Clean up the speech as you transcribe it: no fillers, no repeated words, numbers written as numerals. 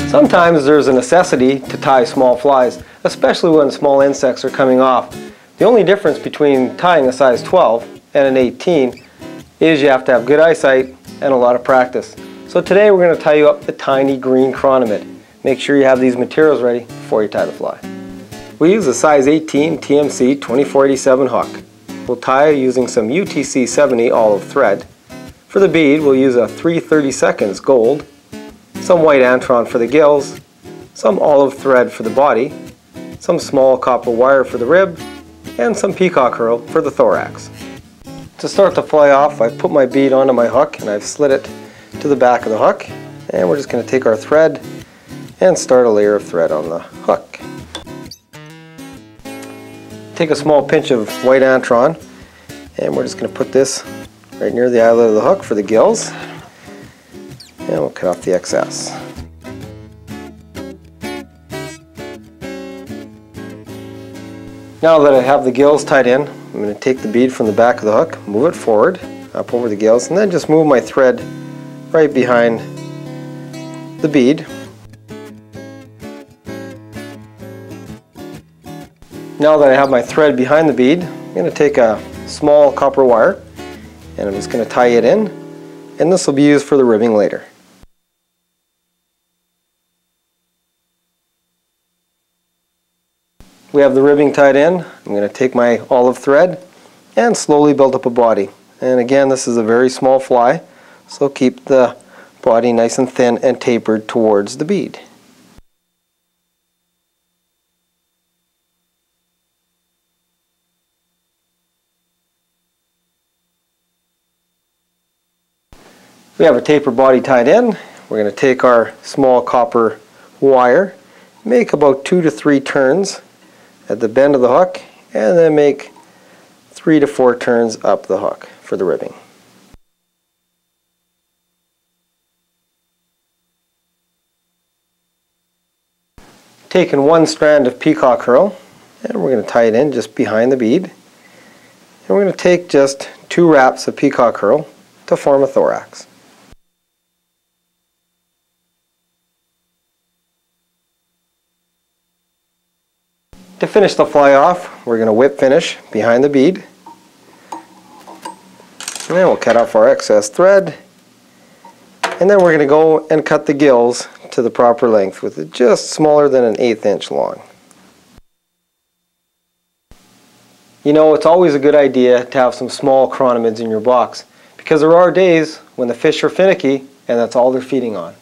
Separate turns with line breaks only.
Sometimes there's a necessity to tie small flies, especially when small insects are coming off. The only difference between tying a size 12 and an 18 is you have to have good eyesight and a lot of practice. So today we're going to tie you up the tiny green chironomid. Make sure you have these materials ready before you tie the fly. We use a size 18 TMC 2487 hook. We'll tie using some UTC 70 olive thread. For the bead we'll use a 3/32 gold, some white antron for the gills, some olive thread for the body, some small copper wire for the rib, and some peacock herl for the thorax. To start the fly off, I've put my bead onto my hook and I've slid it to the back of the hook, and we're just going to take our thread and start a layer of thread on the hook. Take a small pinch of white antron and we're just going to put this right near the eyelet of the hook for the gills, and we'll cut off the excess. Now that I have the gills tied in, I'm going to take the bead from the back of the hook, move it forward, up over the gills, and then just move my thread right behind the bead. Now that I have my thread behind the bead, I'm going to take a small copper wire and I'm just going to tie it in, and this will be used for the ribbing later. We have the ribbing tied in. I'm going to take my olive thread and slowly build up a body. And again, this is a very small fly, so keep the body nice and thin and tapered towards the bead. We have a taper body tied in. We're going to take our small copper wire, make about 2 to 3 turns at the bend of the hook, and then make 3 to 4 turns up the hook for the ribbing. Taking one strand of peacock herl, and we're going to tie it in just behind the bead, and we're going to take just 2 wraps of peacock herl to form a thorax. To finish the fly off, we're going to whip finish behind the bead, and then we'll cut off our excess thread, and then we're going to go and cut the gills to the proper length with it just smaller than an 1/8 inch long. You know, it's always a good idea to have some small chironomids in your box, because there are days when the fish are finicky and that's all they're feeding on.